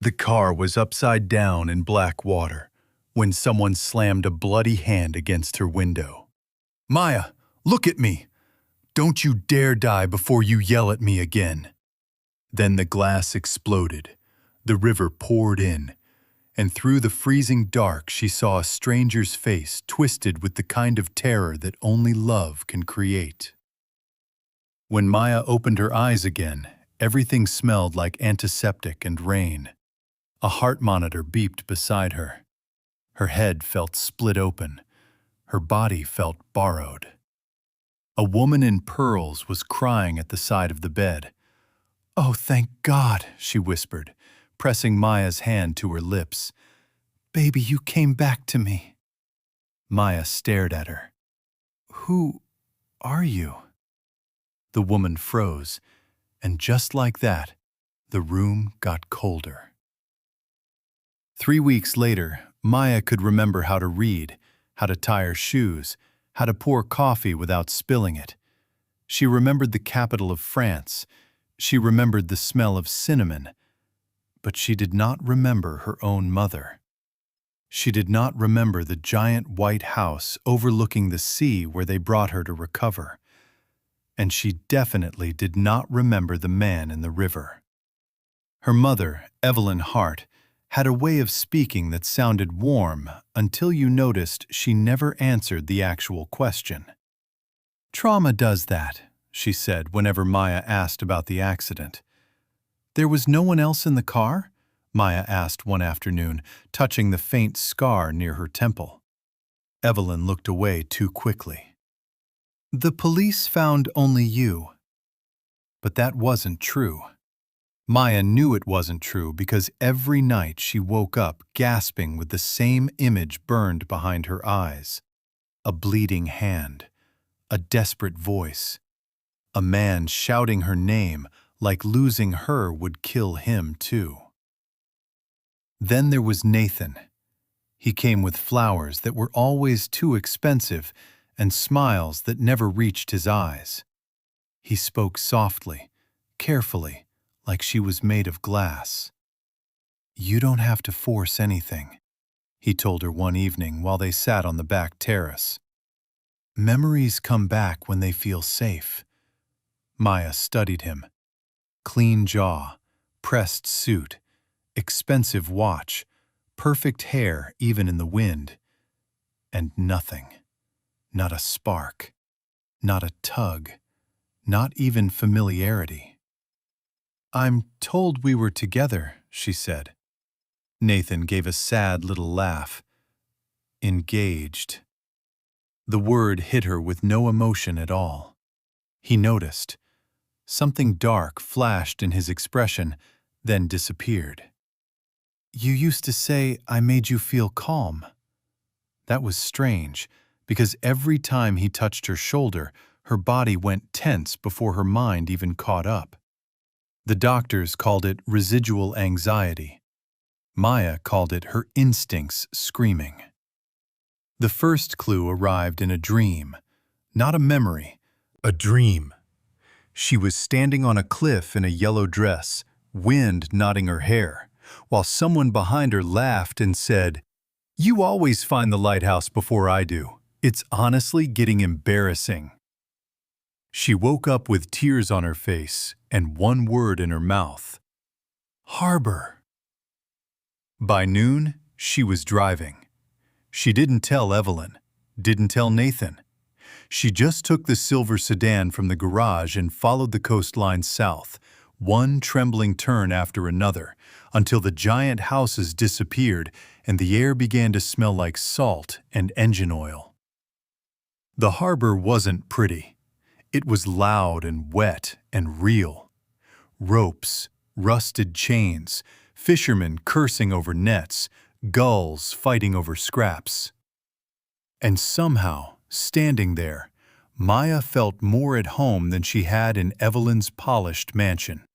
The car was upside down in black water when someone slammed a bloody hand against her window. "Maya, look at me! Don't you dare die before you yell at me again." Then the glass exploded. The river poured in, and through the freezing dark she saw a stranger's face twisted with the kind of terror that only love can create. When Maya opened her eyes again, everything smelled like antiseptic and rain. A heart monitor beeped beside her. Her head felt split open. Her body felt borrowed. A woman in pearls was crying at the side of the bed. "Oh, thank God," she whispered, pressing Maya's hand to her lips. "Baby, you came back to me." Maya stared at her. "Who are you?" The woman froze, and just like that, the room got colder. 3 weeks later, Maya could remember how to read, how to tie her shoes, how to pour coffee without spilling it. She remembered the capital of France. She remembered the smell of cinnamon. But she did not remember her own mother. She did not remember the giant white house overlooking the sea where they brought her to recover. And she definitely did not remember the man in the river. Her mother, Evelyn Hart, had a way of speaking that sounded warm until you noticed she never answered the actual question. "Trauma does that," she said whenever Maya asked about the accident. "There was no one else in the car?" Maya asked one afternoon, touching the faint scar near her temple. Evelyn looked away too quickly. "The police found only you." But that wasn't true. Maya knew it wasn't true because every night she woke up gasping with the same image burned behind her eyes. A bleeding hand, a desperate voice, a man shouting her name like losing her would kill him too. Then there was Nathan. He came with flowers that were always too expensive and smiles that never reached his eyes. He spoke softly, carefully, like she was made of glass. "You don't have to force anything," he told her one evening while they sat on the back terrace. "Memories come back when they feel safe." Maya studied him. Clean jaw, pressed suit, expensive watch, perfect hair even in the wind. And nothing. Not a spark. Not a tug. Not even familiarity. "I'm told we were together," she said. Nathan gave a sad little laugh. "Engaged." The word hit her with no emotion at all. He noticed. Something dark flashed in his expression, then disappeared. "You used to say I made you feel calm." That was strange, because every time he touched her shoulder, her body went tense before her mind even caught up. The doctors called it residual anxiety. Maya called it her instincts screaming. The first clue arrived in a dream, not a memory, a dream. She was standing on a cliff in a yellow dress, wind knotting her hair, while someone behind her laughed and said, "You always find the lighthouse before I do. It's honestly getting embarrassing." She woke up with tears on her face and one word in her mouth: harbor. By noon, she was driving. She didn't tell Evelyn, didn't tell Nathan. She just took the silver sedan from the garage and followed the coastline south, one trembling turn after another, until the giant houses disappeared and the air began to smell like salt and engine oil. The harbor wasn't pretty. It was loud and wet and real. Ropes, rusted chains, fishermen cursing over nets, gulls fighting over scraps. And somehow, standing there, Maya felt more at home than she had in Evelyn's polished mansion.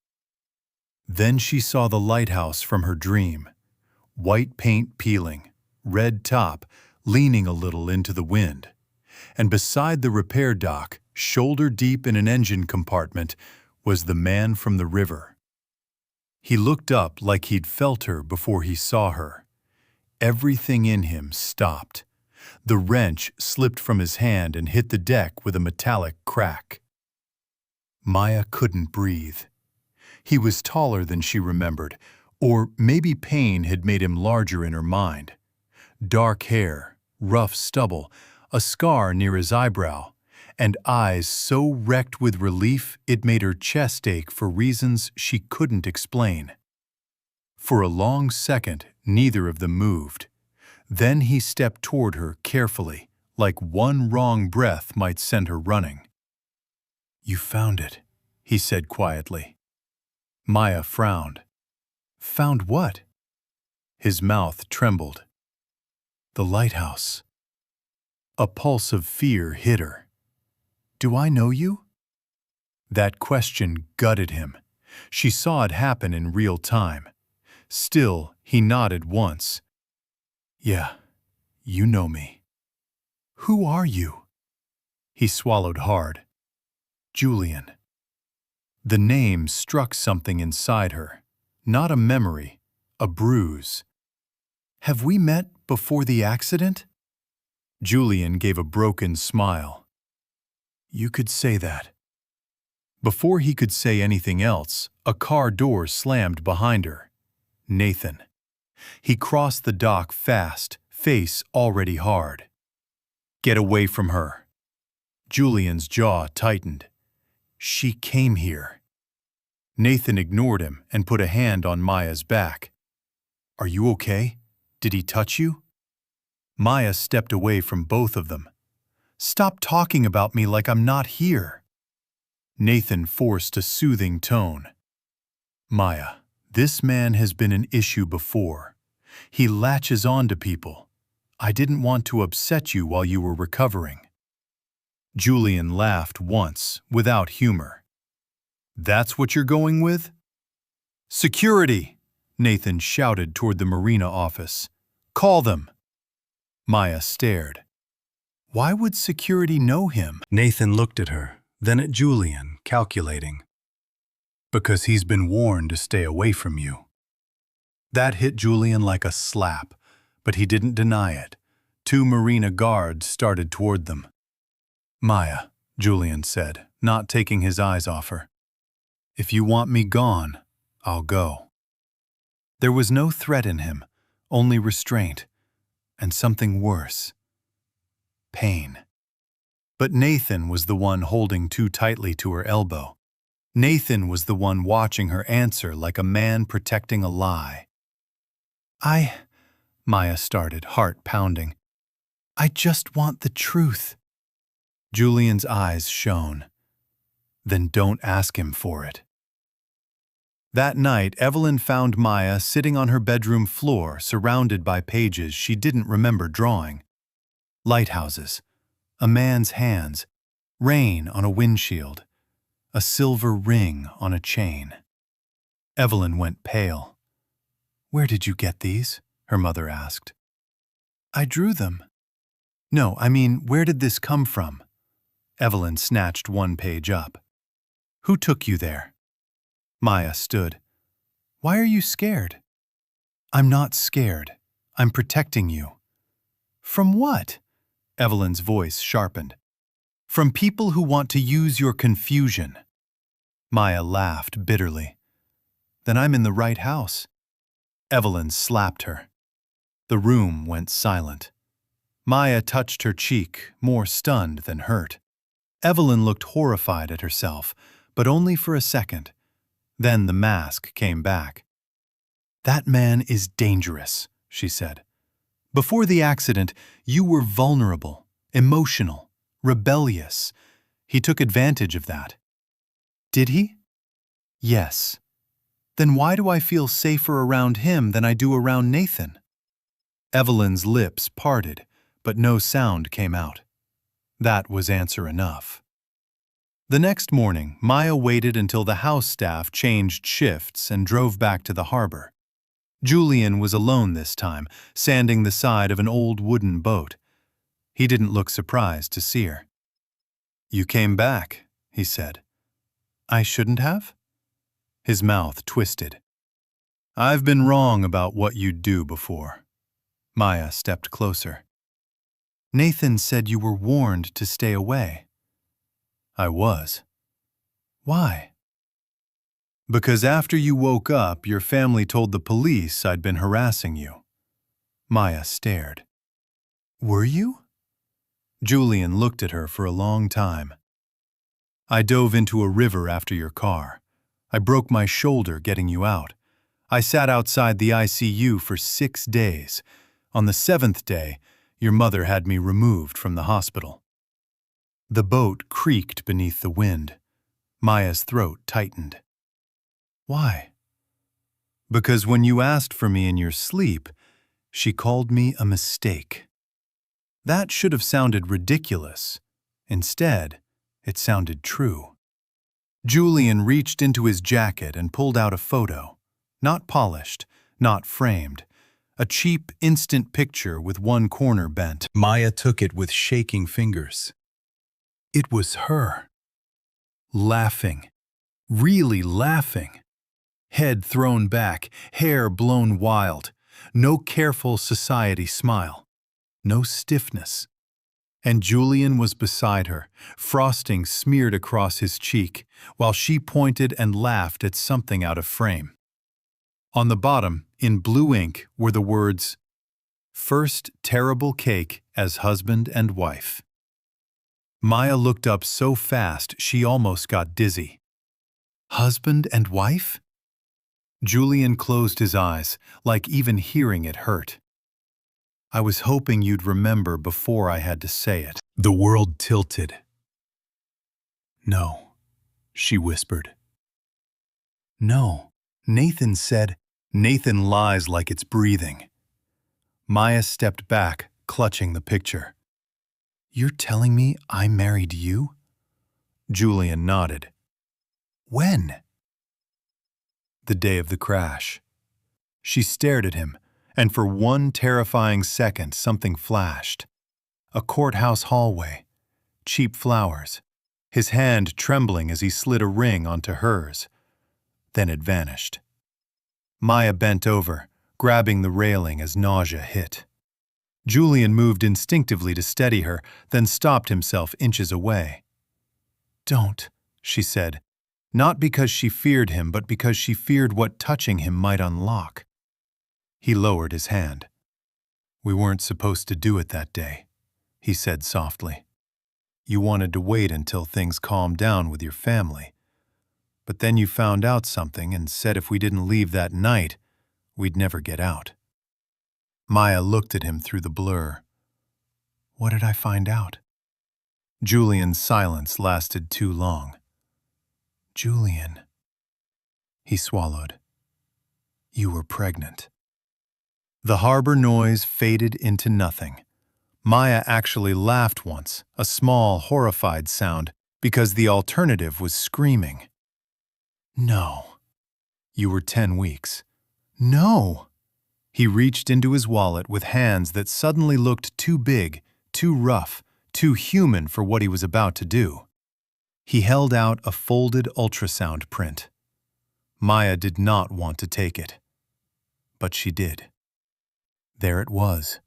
Then she saw the lighthouse from her dream. White paint peeling, red top, leaning a little into the wind. And beside the repair dock, shoulder deep in an engine compartment, was the man from the river. He looked up like he'd felt her before he saw her. Everything in him stopped. The wrench slipped from his hand and hit the deck with a metallic crack. Maya couldn't breathe. He was taller than she remembered, or maybe pain had made him larger in her mind. Dark hair, rough stubble, a scar near his eyebrow, and eyes so wrecked with relief it made her chest ache for reasons she couldn't explain. For a long second, neither of them moved. Then he stepped toward her carefully, like one wrong breath might send her running. "You found it," he said quietly. Maya frowned. "Found what?" His mouth trembled. "The lighthouse." A pulse of fear hit her. "Do I know you?" That question gutted him. She saw it happen in real time. Still, he nodded once. "Yeah, you know me." "Who are you?" He swallowed hard. "Julian." The name struck something inside her. Not a memory, a bruise. "Have we met before the accident?" Julian gave a broken smile. "You could say that." Before he could say anything else, a car door slammed behind her. Nathan. He crossed the dock fast, face already hard. "Get away from her." Julian's jaw tightened. "She came here." Nathan ignored him and put a hand on Maya's back. "Are you okay? Did he touch you?" Maya stepped away from both of them. "Stop talking about me like I'm not here." Nathan forced a soothing tone. "Maya, this man has been an issue before. He latches on to people. I didn't want to upset you while you were recovering." Julian laughed once, without humor. "That's what you're going with?" "Security!" Nathan shouted toward the marina office. "Call them!" Maya stared. Why would security know him? Nathan looked at her, then at Julian, calculating. "Because he's been warned to stay away from you." That hit Julian like a slap, but he didn't deny it. 2 marina guards started toward them. "Maya," Julian said, not taking his eyes off her. "If you want me gone, I'll go." There was no threat in him, only restraint, and something worse. Pain. But Nathan was the one holding too tightly to her elbow. Nathan was the one watching her answer like a man protecting a lie. Maya started, heart pounding. "I just want the truth." Julian's eyes shone. "Then don't ask him for it." That night, Evelyn found Maya sitting on her bedroom floor, surrounded by pages she didn't remember drawing. Lighthouses, a man's hands, rain on a windshield, a silver ring on a chain. Evelyn went pale. "Where did you get these?" her mother asked. "I drew them." "No, I mean, where did this come from?" Evelyn snatched one page up. "Who took you there?" Maya stood. "Why are you scared?" "I'm not scared. I'm protecting you." "From what?" Evelyn's voice sharpened. "From people who want to use your confusion." Maya laughed bitterly. "Then I'm in the right house." Evelyn slapped her. The room went silent. Maya touched her cheek, more stunned than hurt. Evelyn looked horrified at herself, but only for a second. Then the mask came back. "That man is dangerous," she said. "Before the accident, you were vulnerable, emotional, rebellious. He took advantage of that." "Did he?" "Yes." "Then why do I feel safer around him than I do around Nathan?" Evelyn's lips parted, but no sound came out. That was answer enough. The next morning, Maya waited until the house staff changed shifts and drove back to the harbor. Julian was alone this time, sanding the side of an old wooden boat. He didn't look surprised to see her. "You came back," he said. "I shouldn't have?" His mouth twisted. I've been wrong about what you'd do before. Maya stepped closer. Nathan said you were warned to stay away. I was. Why? Because after you woke up, your family told the police I'd been harassing you. Maya stared. Were you? Julian looked at her for a long time. I dove into a river after your car. I broke my shoulder getting you out. I sat outside the ICU for 6 days. On the 7th day, your mother had me removed from the hospital. The boat creaked beneath the wind. Maya's throat tightened. Why? Because when you asked for me in your sleep, she called me a mistake. That should have sounded ridiculous. Instead, it sounded true. Julian reached into his jacket and pulled out a photo. Not polished, not framed. A cheap, instant picture with one corner bent. Maya took it with shaking fingers. It was her. Laughing. Really laughing. Head thrown back, hair blown wild. No careful society smile. No stiffness. And Julian was beside her, frosting smeared across his cheek, while she pointed and laughed at something out of frame. On the bottom, in blue ink, were the words, "First terrible cake as husband and wife." Maya looked up so fast she almost got dizzy. Husband and wife? Julian closed his eyes, like even hearing it hurt. I was hoping you'd remember before I had to say it. The world tilted. No, she whispered. No, Nathan said. Nathan lies like it's breathing. Maya stepped back, clutching the picture. You're telling me I married you? Julian nodded. When? The day of the crash. She stared at him, and for one terrifying second something flashed. A courthouse hallway, cheap flowers, his hand trembling as he slid a ring onto hers. Then it vanished. Maya bent over, grabbing the railing as nausea hit. Julian moved instinctively to steady her, then stopped himself inches away. Don't, she said, not because she feared him, but because she feared what touching him might unlock. He lowered his hand. We weren't supposed to do it that day, he said softly. You wanted to wait until things calmed down with your family. But then you found out something and said if we didn't leave that night, we'd never get out. Maya looked at him through the blur. What did I find out? Julian's silence lasted too long. Julian. He swallowed. You were pregnant. The harbor noise faded into nothing. Maya actually laughed once, a small, horrified sound, because the alternative was screaming. No. You were 10 weeks. No. He reached into his wallet with hands that suddenly looked too big, too rough, too human for what he was about to do. He held out a folded ultrasound print. Maya did not want to take it. But she did. There it was,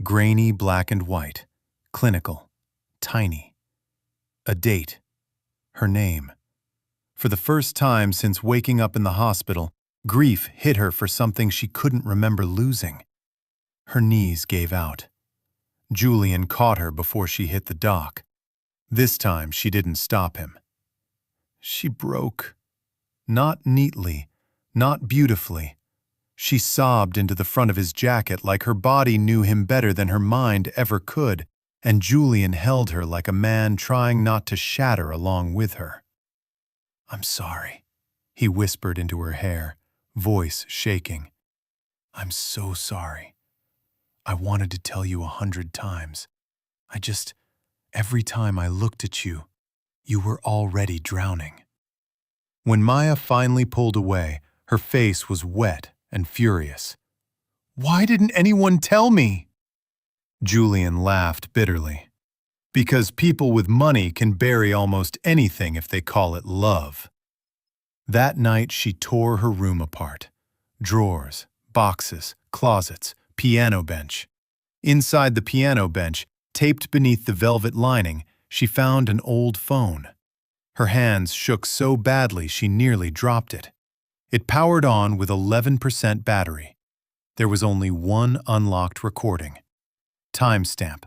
grainy black and white, clinical, tiny. A date. Her name. For the first time since waking up in the hospital, grief hit her for something she couldn't remember losing. Her knees gave out. Julian caught her before she hit the dock. This time she didn't stop him. She broke. Not neatly, not beautifully. She sobbed into the front of his jacket like her body knew him better than her mind ever could, and Julian held her like a man trying not to shatter along with her. I'm sorry, he whispered into her hair, voice shaking. I'm so sorry. I wanted to tell you 100 times. Every time I looked at you, you were already drowning. When Maya finally pulled away, her face was wet and furious. Why didn't anyone tell me? Julian laughed bitterly. Because people with money can bury almost anything if they call it love. That night she tore her room apart, Drawers, boxes, closets, piano bench. Inside the piano bench, taped beneath the velvet lining, she found an old phone. Her hands shook so badly she nearly dropped it. It powered on with 11% battery. There was only one unlocked recording. Timestamp,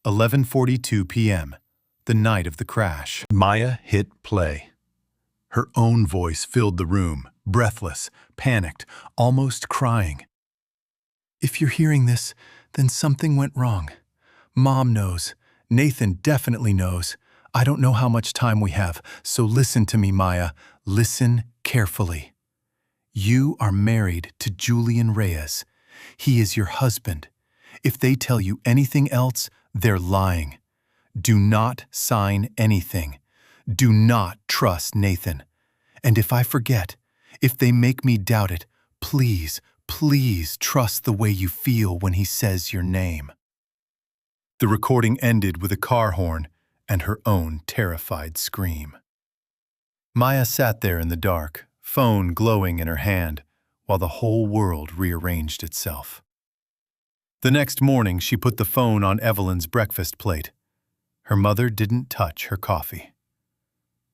11:42 p.m., the night of the crash. Maya hit play. Her own voice filled the room, breathless, panicked, almost crying. If you're hearing this, then something went wrong. Mom knows. Nathan definitely knows. I don't know how much time we have, so listen to me, Maya. Listen carefully. You are married to Julian Reyes. He is your husband. If they tell you anything else, they're lying. Do not sign anything. Do not trust Nathan. And if I forget, if they make me doubt it, please, please trust the way you feel when he says your name. The recording ended with a car horn and her own terrified scream. Maya sat there in the dark, phone glowing in her hand, while the whole world rearranged itself. The next morning, she put the phone on Evelyn's breakfast plate. Her mother didn't touch her coffee.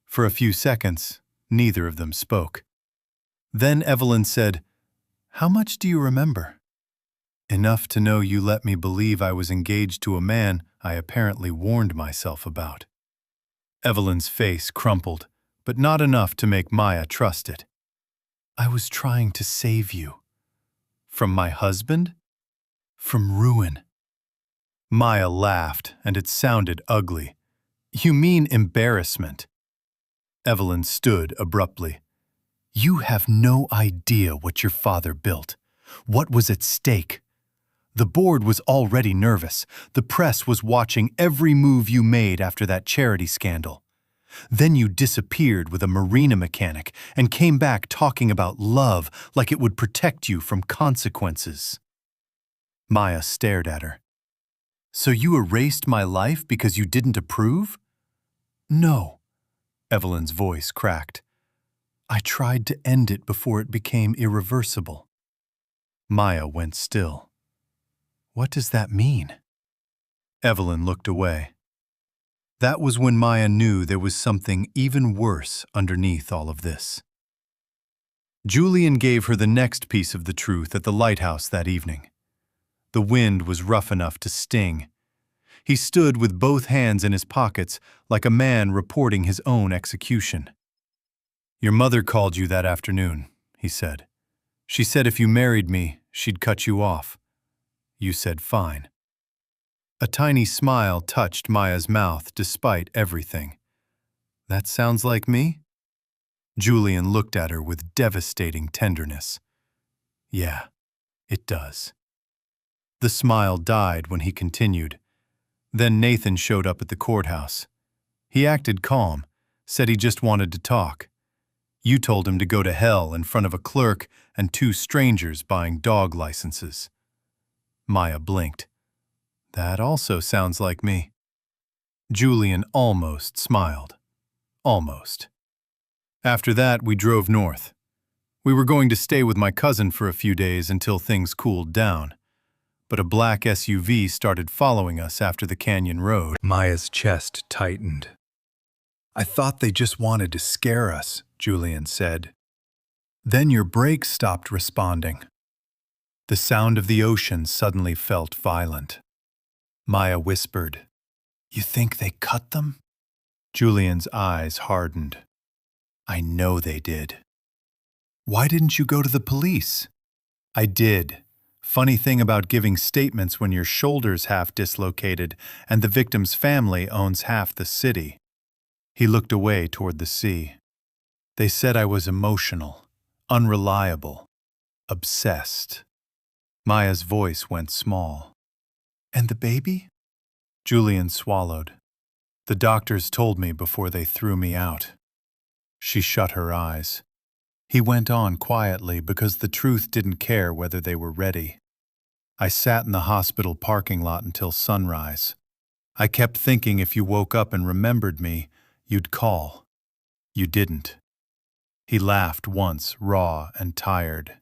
For a few seconds, neither of them spoke. Then Evelyn said, "How much do you remember?" "Enough to know you let me believe I was engaged to a man I apparently warned myself about." Evelyn's face crumpled, but not enough to make Maya trust it. "I was trying to save you." "From my husband?" "From ruin." Maya laughed, and it sounded ugly. "You mean embarrassment." Evelyn stood abruptly. "You have no idea what your father built. What was at stake? The board was already nervous. The press was watching every move you made after that charity scandal. Then you disappeared with a marina mechanic and came back talking about love like it would protect you from consequences." Maya stared at her. "So you erased my life because you didn't approve?" "No." Evelyn's voice cracked. "I tried to end it before it became irreversible." Maya went still. "What does that mean?" Evelyn looked away. That was when Maya knew there was something even worse underneath all of this. Julian gave her the next piece of the truth at the lighthouse that evening. The wind was rough enough to sting. He stood with both hands in his pockets like a man reporting his own execution. "Your mother called you that afternoon," he said. "She said if you married me, she'd cut you off. You said fine." A tiny smile touched Maya's mouth despite everything. "That sounds like me?" Julian looked at her with devastating tenderness. "Yeah, it does." The smile died when he continued. Then Nathan showed up at the courthouse. He acted calm, said he just wanted to talk. You told him to go to hell in front of a clerk and two strangers buying dog licenses. Maya blinked. "That also sounds like me." Julian almost smiled. Almost. After that, we drove north. We were going to stay with my cousin for a few days until things cooled down. But a black SUV started following us after the canyon road. Maya's chest tightened. "I thought they just wanted to scare us," Julian said. "Then your brakes stopped responding." The sound of the ocean suddenly felt violent. Maya whispered, "You think they cut them?" Julian's eyes hardened. "I know they did." "Why didn't you go to the police?" "I did. Funny thing about giving statements when your shoulder's half dislocated and the victim's family owns half the city." He looked away toward the sea. "They said I was emotional, unreliable, obsessed." Maya's voice went small. "And the baby?" Julian swallowed. "The doctors told me before they threw me out." She shut her eyes. He went on quietly because the truth didn't care whether they were ready. "I sat in the hospital parking lot until sunrise. I kept thinking if you woke up and remembered me, you'd call. You didn't." He laughed once, raw and tired.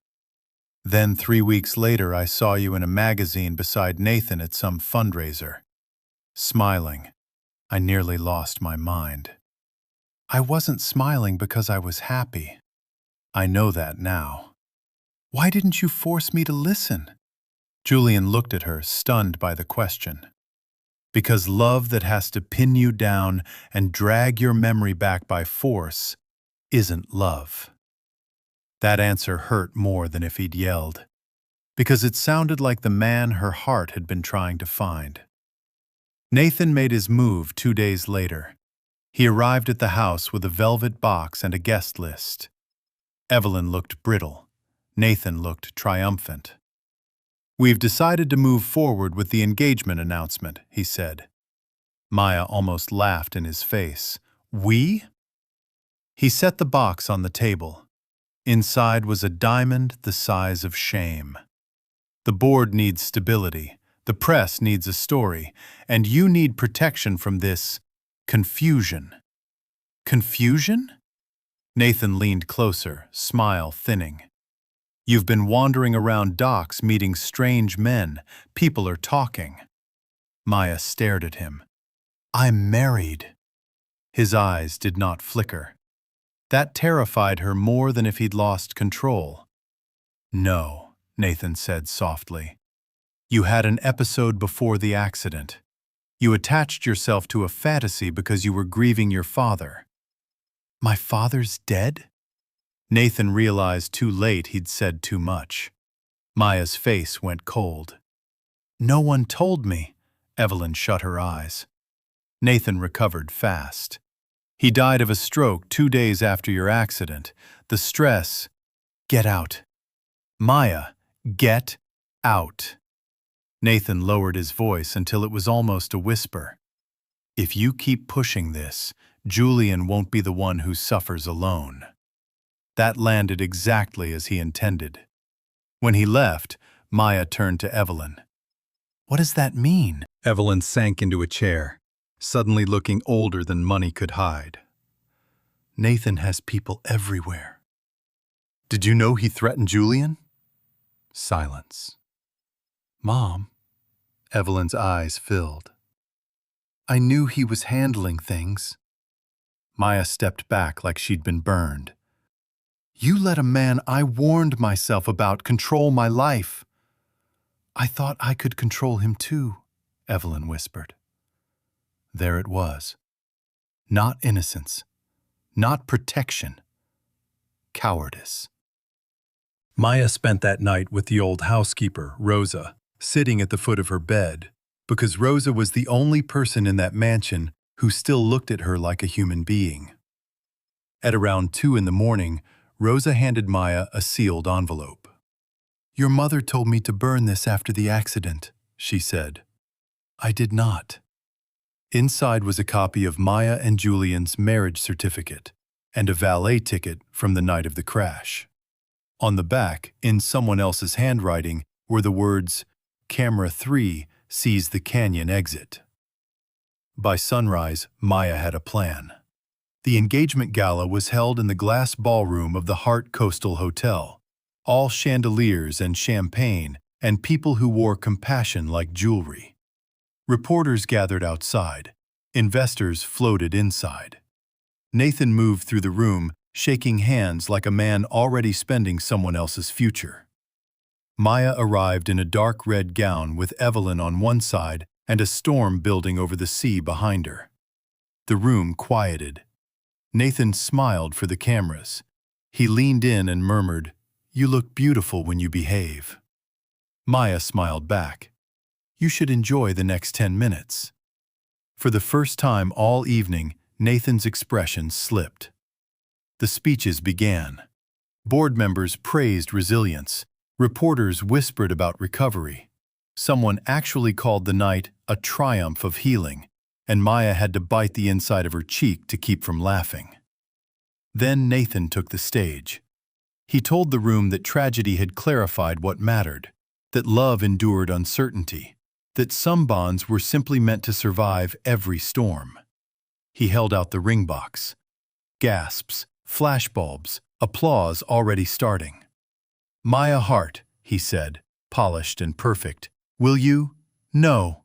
Then 3 weeks later, I saw you in a magazine beside Nathan at some fundraiser. Smiling. I nearly lost my mind. I wasn't smiling because I was happy. I know that now. Why didn't you force me to listen? Julian looked at her, stunned by the question. Because love that has to pin you down and drag your memory back by force isn't love. That answer hurt more than if he'd yelled, because it sounded like the man her heart had been trying to find. Nathan made his move 2 days later. He arrived at the house with a velvet box and a guest list. Evelyn looked brittle. Nathan looked triumphant. "We've decided to move forward with the engagement announcement," he said. Maya almost laughed in his face. "We?" He set the box on the table. Inside was a diamond the size of shame. The board needs stability, the press needs a story, and you need protection from this confusion. Confusion? Nathan leaned closer, smile thinning. You've been wandering around docks meeting strange men. People are talking. Maya stared at him. I'm married. His eyes did not flicker. That terrified her more than if he'd lost control. No, Nathan said softly. You had an episode before the accident. You attached yourself to a fantasy because you were grieving your father. My father's dead? Nathan realized too late he'd said too much. Maya's face went cold. No one told me. Evelyn shut her eyes. Nathan recovered fast. He died of a stroke 2 days after your accident. The stress. Get out. Maya, get out. Nathan lowered his voice until it was almost a whisper. If you keep pushing this, Julian won't be the one who suffers alone. That landed exactly as he intended. When he left, Maya turned to Evelyn. What does that mean? Evelyn sank into a chair, suddenly looking older than money could hide. Nathan has people everywhere. Did you know he threatened Julian? Silence. Mom, Evelyn's eyes filled. I knew he was handling things. Maya stepped back like she'd been burned. You let a man I warned myself about control my life. I thought I could control him too, Evelyn whispered. There it was. Not innocence. Not protection. Cowardice. Maya spent that night with the old housekeeper, Rosa, sitting at the foot of her bed, because Rosa was the only person in that mansion who still looked at her like a human being. At around 2 a.m, Rosa handed Maya a sealed envelope. Your mother told me to burn this after the accident, she said. I did not. Inside was a copy of Maya and Julian's marriage certificate and a valet ticket from the night of the crash. On the back, in someone else's handwriting, were the words, Camera 3 sees the canyon exit. By sunrise, Maya had a plan. The engagement gala was held in the glass ballroom of the Hart Coastal Hotel, all chandeliers and champagne and people who wore compassion like jewelry. Reporters gathered outside. Investors floated inside. Nathan moved through the room, shaking hands like a man already spending someone else's future. Maya arrived in a dark red gown with Evelyn on one side and a storm building over the sea behind her. The room quieted. Nathan smiled for the cameras. He leaned in and murmured, You look beautiful when you behave. Maya smiled back. You should enjoy the next 10 minutes. For the first time all evening, Nathan's expression slipped. The speeches began. Board members praised resilience. Reporters whispered about recovery. Someone actually called the night a triumph of healing, and Maya had to bite the inside of her cheek to keep from laughing. Then Nathan took the stage. He told the room that tragedy had clarified what mattered, that love endured uncertainty, that some bonds were simply meant to survive every storm. He held out the ring box. Gasps, flashbulbs, applause already starting. Maya Hart, he said, polished and perfect. Will you? No.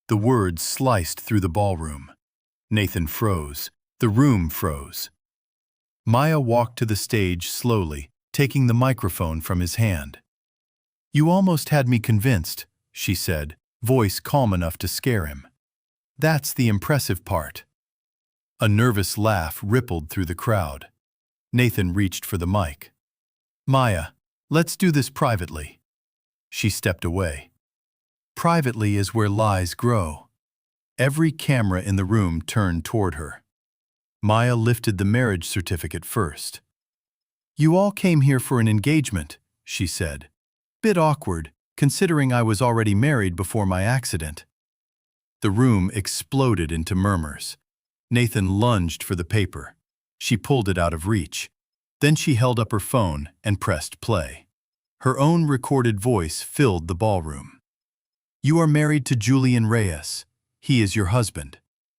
The words sliced through the ballroom. Nathan froze. The room froze. Maya walked to the stage slowly, taking the microphone from his hand. You almost had me convinced, she said, voice calm enough to scare him. That's the impressive part. A nervous laugh rippled through the crowd. Nathan reached for the mic. Maya, let's do this privately. She stepped away. Privately is where lies grow. Every camera in the room turned toward her. Maya lifted the marriage certificate first. You all came here for an engagement, she said. Bit awkward, considering I was already married before my accident. The room exploded into murmurs. Nathan lunged for the paper. She pulled it out of reach. Then she held up her phone and pressed play. Her own recorded voice filled the ballroom. You are married to Julian Reyes. He is your husband.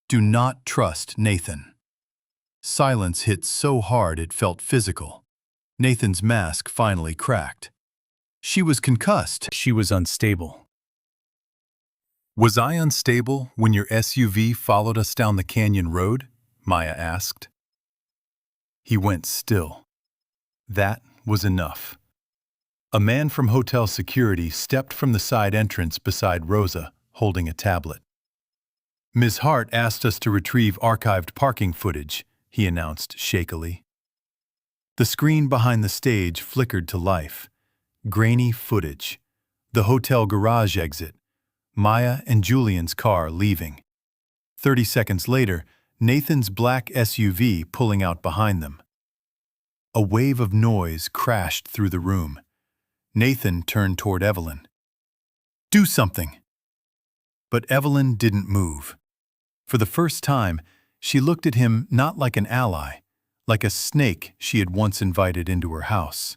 Do not trust Nathan. Silence hit so hard it felt physical. Nathan's mask finally cracked. She was concussed. She was unstable. Was I unstable when your SUV followed us down the canyon road? Maya asked. He went still. That was enough. A man from hotel security stepped from the side entrance beside Rosa, holding a tablet. Ms. Hart asked us to retrieve archived parking footage, he announced shakily. The screen behind the stage flickered to life. Grainy footage. The hotel garage exit. Maya and Julian's car leaving. 30 seconds later, Nathan's black SUV pulling out behind them. A wave of noise crashed through the room. Nathan turned toward Evelyn. Do something! But Evelyn didn't move. For the first time, she looked at him not like an ally, like a snake she had once invited into her house.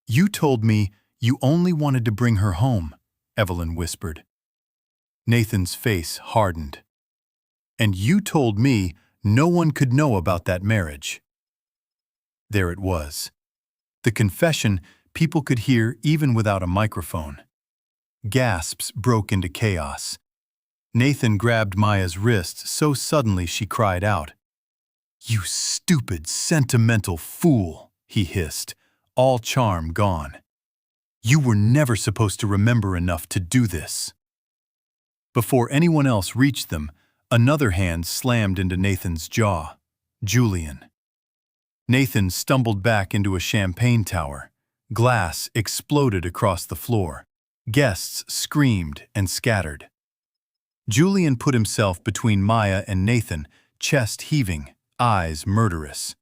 You told me you only wanted to bring her home, Evelyn whispered. Nathan's face hardened. And you told me no one could know about that marriage. There it was. The confession people could hear even without a microphone. Gasps broke into chaos. Nathan grabbed Maya's wrist so suddenly she cried out. You stupid, sentimental fool, he hissed, all charm gone. You were never supposed to remember enough to do this. Before anyone else reached them, another hand slammed into Nathan's jaw. Julian. Nathan stumbled back into a champagne tower. Glass exploded across the floor. Guests screamed and scattered. Julian put himself between Maya and Nathan, chest heaving, eyes murderous.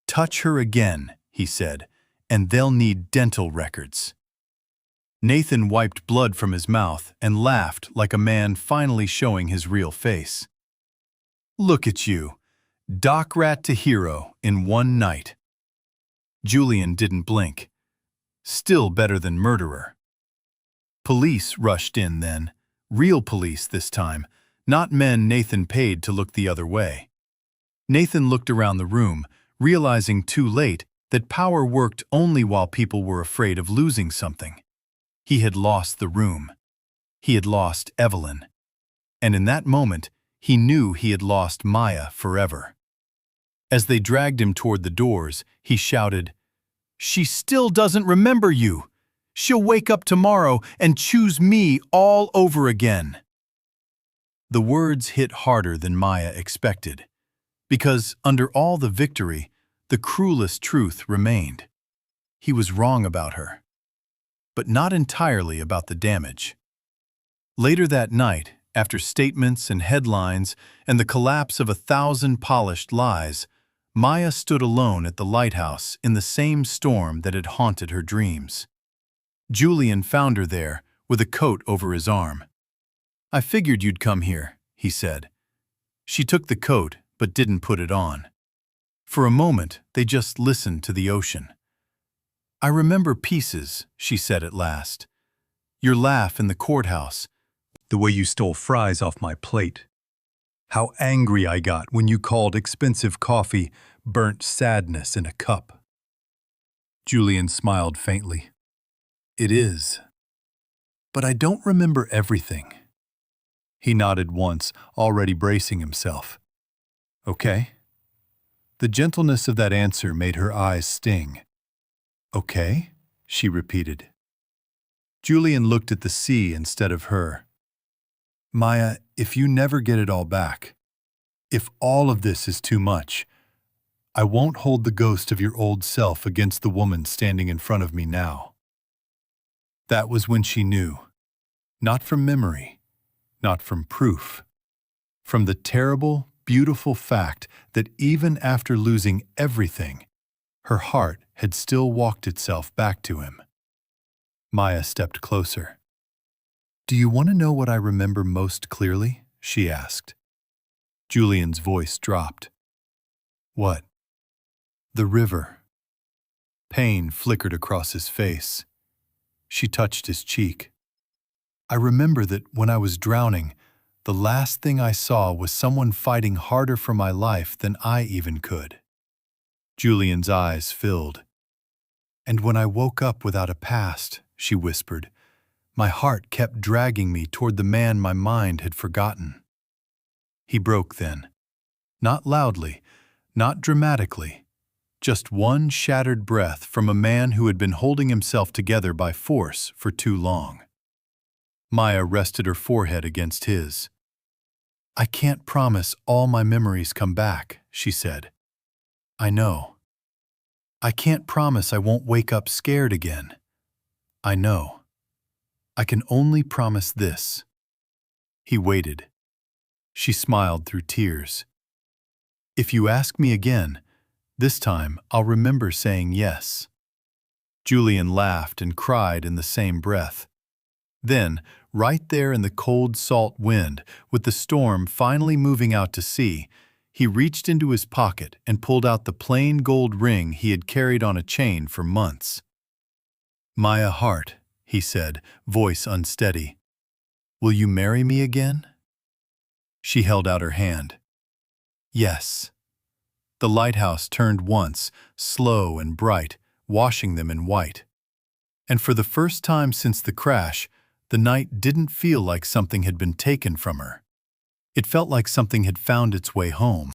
Touch her again, he said, and they'll need dental records. Nathan wiped blood from his mouth and laughed like a man finally showing his real face. Look at you, dock rat to hero in one night. Julian didn't blink. Still better than murderer. Police rushed in then, real police this time, not men Nathan paid to look the other way. Nathan looked around the room, realizing too late that power worked only while people were afraid of losing something. He had lost the room. He had lost Evelyn. And in that moment, he knew he had lost Maya forever. As they dragged him toward the doors, he shouted, She still doesn't remember you. She'll wake up tomorrow and choose me all over again. The words hit harder than Maya expected, because under all the victory, the cruelest truth remained. He was wrong about her, but not entirely about the damage. Later that night, after statements and headlines and the collapse of 1,000 polished lies, Maya stood alone at the lighthouse in the same storm that had haunted her dreams. Julian found her there, with a coat over his arm. I figured you'd come here, he said. She took the coat, but didn't put it on. For a moment, they just listened to the ocean. I remember pieces, she said at last. Your laugh in the courthouse, the way you stole fries off my plate. How angry I got when you called expensive coffee burnt sadness in a cup. Julian smiled faintly. It is. But I don't remember everything. He nodded once, already bracing himself. Okay. The gentleness of that answer made her eyes sting. Okay, she repeated. Julian looked at the sea instead of her. Maya, if you never get it all back, if all of this is too much, I won't hold the ghost of your old self against the woman standing in front of me now. That was when she knew. Not from memory, not from proof. From the terrible, beautiful fact that even after losing everything, her heart had still walked itself back to him. Maya stepped closer. Do you want to know what I remember most clearly? She asked. Julian's voice dropped. What? The river. Pain flickered across his face. She touched his cheek. I remember that when I was drowning, the last thing I saw was someone fighting harder for my life than I even could. Julian's eyes filled. And when I woke up without a past, she whispered, my heart kept dragging me toward the man my mind had forgotten. He broke then. Not loudly, not dramatically, just one shattered breath from a man who had been holding himself together by force for too long. Maya rested her forehead against his. I can't promise all my memories come back, she said. I know. I can't promise I won't wake up scared again. I know. I can only promise this. He waited. She smiled through tears. If you ask me again, this time I'll remember saying yes. Julian laughed and cried in the same breath. Then, right there in the cold, salt wind, with the storm finally moving out to sea, he reached into his pocket and pulled out the plain gold ring he had carried on a chain for months. Maya Hart, he said, voice unsteady. Will you marry me again? She held out her hand. Yes. The lighthouse turned once, slow and bright, washing them in white. And for the first time since the crash, the night didn't feel like something had been taken from her. It felt like something had found its way home.